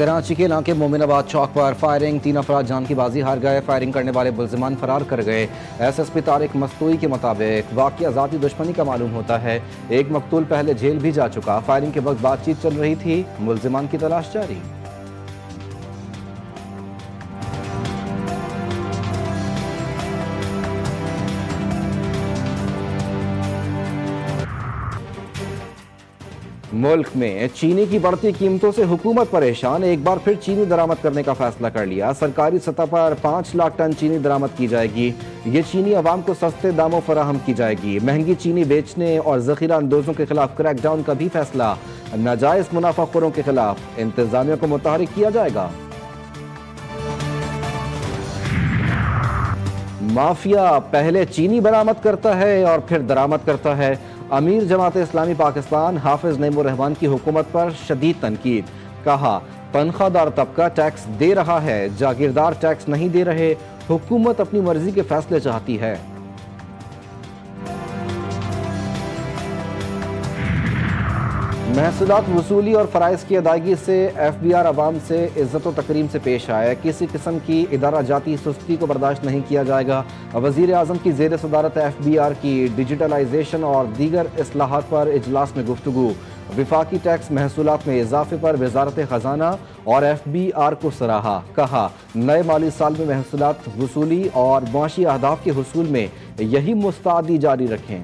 کراچی کے علاقے مومن آباد چوک پر فائرنگ، 3 افراد جان کی بازی ہار گئے۔ فائرنگ کرنے والے ملزمان فرار کر گئے۔ S S P Tariq Mastoi کے مطابق واقعہ ذاتی دشمنی کا معلوم ہوتا ہے۔ ایک مقتول پہلے جیل بھی جا چکا۔ فائرنگ کے وقت بات چیت چل رہی تھی، ملزمان کی تلاش جاری۔ ملک میں چینی کی بڑھتی قیمتوں سے حکومت پریشان، ایک بار پھر چینی درآمد کرنے کا فیصلہ کر لیا۔ سرکاری سطح پر 5 لاکھ ٹن چینی درآمد کی جائے گی۔ یہ چینی عوام کو سستے داموں فراہم کی جائے گی۔ مہنگی چینی بیچنے اور ذخیرہ اندوزوں کے خلاف کریک ڈاؤن کا بھی فیصلہ۔ ناجائز منافع خوروں کے خلاف انتظامیہ کو متحرک کیا جائے گا۔ مافیا پہلے چینی برآمد کرتا ہے اور پھر درآمد کرتا ہے۔ امیر جماعت اسلامی پاکستان حافظ نعیم الرحمان کی حکومت پر شدید تنقید۔ کہا، تنخواہ دار طبقہ ٹیکس دے رہا ہے، جاگیردار ٹیکس نہیں دے رہے۔ حکومت اپنی مرضی کے فیصلے چاہتی ہے۔ محصولات وصولی اور فرائض کی ادائیگی سے ایف بی آر عوام سے عزت و تکریم سے پیش آئے۔ کسی قسم کی ادارہ جاتی سستی کو برداشت نہیں کیا جائے گا۔ وزیر اعظم کی زیر صدارت ایف بی آر کی ڈیجیٹلائزیشن اور دیگر اصلاحات پر اجلاس میں گفتگو۔ وفاقی ٹیکس محصولات میں اضافے پر وزارت خزانہ اور ایف بی آر کو سراہا۔ کہا، نئے مالی سال میں محصولات وصولی اور معاشی اہداف کے حصول میں یہی مستعدی جاری رکھیں۔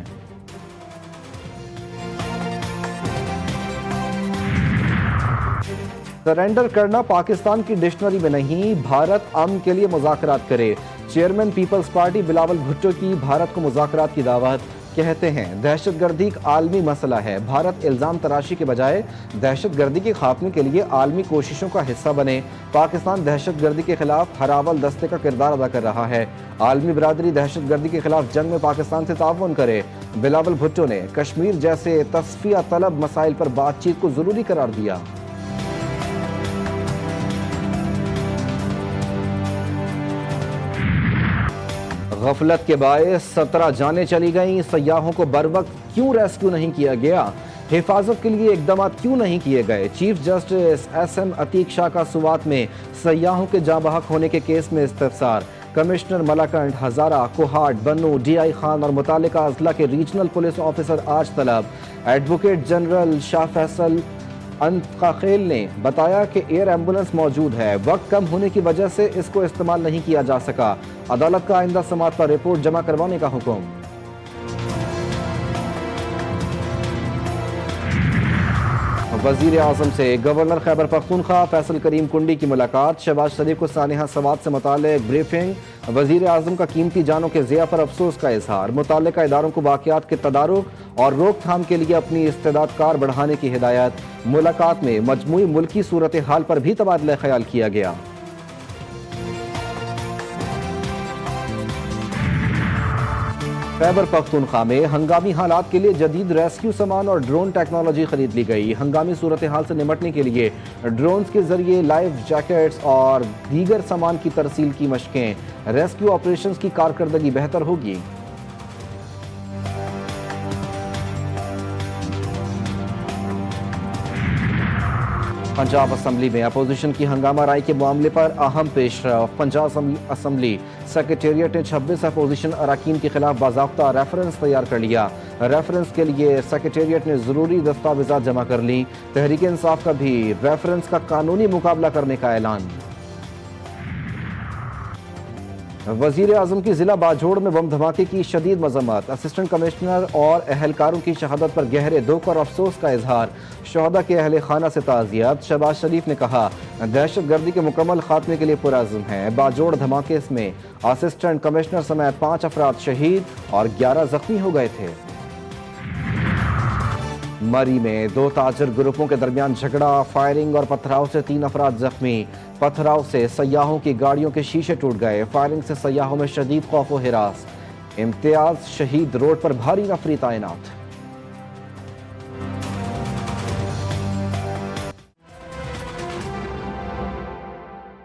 سرنڈر کرنا پاکستان کی ڈکشنری میں نہیں، بھارت امن کے لیے مذاکرات کرے۔ چیئرمین پیپلز پارٹی بلاول بھٹو کی بھارت کو مذاکرات کی دعوت۔ کہتے ہیں، دہشت گردی ایک عالمی مسئلہ ہے۔ بھارت الزام تراشی کے بجائے دہشت گردی کے خاتمے کے لیے عالمی کوششوں کا حصہ بنے۔ پاکستان دہشت گردی کے خلاف ہراول دستے کا کردار ادا کر رہا ہے۔ عالمی برادری دہشت گردی کے خلاف جنگ میں پاکستان سے تعاون کرے۔ بلاول بھٹو نے کشمیر جیسے تصفیہ طلب مسائل پر بات چیت کو ضروری قرار دیا۔ غفلت کے باعث 17 جانیں چلی گئیں۔ سیاحوں کو بروقت کیوں ریسکیو نہیں کیا گیا؟ حفاظت کے لیے اقدامات کیوں نہیں کیے گئے؟ Chief justice S M Atiq Shah کا سوات میں سیاحوں کے جاں بحق ہونے کے کیس میں استفسار۔ کمشنر ملاکنڈ، ہزارہ، کوہاٹ، بنو، ڈی آئی خان اور متعلقہ اضلاع کے ریجنل پولیس آفیسر آج طلب۔ ایڈوکیٹ جنرل شاہ فیصل انتقاخیل نے بتایا کہ ایئر ایمبولنس موجود ہے، وقت کم ہونے کی وجہ سے اس کو استعمال نہیں کیا جا سکا۔ عدالت کا آئندہ سماعت پر رپورٹ جمع کروانے کا حکم۔ وزیر اعظم سے گورنر خیبر پختونخوا فیصل کریم کنڈی کی ملاقات۔ شہباز شریف کو سانحہ سوات سے متعلق بریفنگ۔ وزیر اعظم کا قیمتی جانوں کے ضیاع پر افسوس کا اظہار۔ متعلقہ اداروں کو واقعات کے تدارک اور روک تھام کے لیے اپنی استعداد کار بڑھانے کی ہدایت۔ ملاقات میں مجموعی ملکی صورتحال پر بھی تبادلہ خیال کیا گیا۔ خیبر پختونخوا میں ہنگامی حالات کے لیے جدید ریسکیو سامان اور ڈرون ٹیکنالوجی خرید لی گئی۔ ہنگامی صورتحال سے نمٹنے کے لیے ڈرونز کے ذریعے لائف جیکٹس اور دیگر سامان کی ترسیل کی مشقیں۔ ریسکیو آپریشنز کی کارکردگی بہتر ہوگی۔ پنجاب اسمبلی میں اپوزیشن کی ہنگامہ رائے کے معاملے پر اہم پیش رفت۔ پنجاب اسمبلی سیکریٹریٹ نے 26 اپوزیشن اراکین کے خلاف باضابطہ ریفرنس تیار کر لیا۔ ریفرنس کے لیے سیکریٹریٹ نے ضروری دستاویزات جمع کر لی۔ تحریک انصاف کا بھی ریفرنس کا قانونی مقابلہ کرنے کا اعلان۔ وزیر اعظم کی ضلع باجوڑ میں بم دھماکے کی شدید مذمت۔ اسسٹنٹ کمشنر اور اہلکاروں کی شہادت پر گہرے دکھ اور افسوس کا اظہار۔ شہداء کے اہل خانہ سے تعزیت۔ شہباز شریف نے کہا، دہشت گردی کے مکمل خاتمے کے لیے پرعزم ہیں۔ باجوڑ دھماکے میں اسسٹنٹ کمشنر سمیت 5 افراد شہید اور 11 زخمی ہو گئے تھے۔ مری میں 2 تاجر گروپوں کے درمیان جھگڑا، فائرنگ اور پتھراؤ سے 3 افراد زخمی۔ پتھراؤ سے سیاحوں کی گاڑیوں کے شیشے ٹوٹ گئے۔ فائرنگ سے سیاحوں میں شدید خوف و ہراس۔ امتیاز شہید روڈ پر بھاری نفری تعینات۔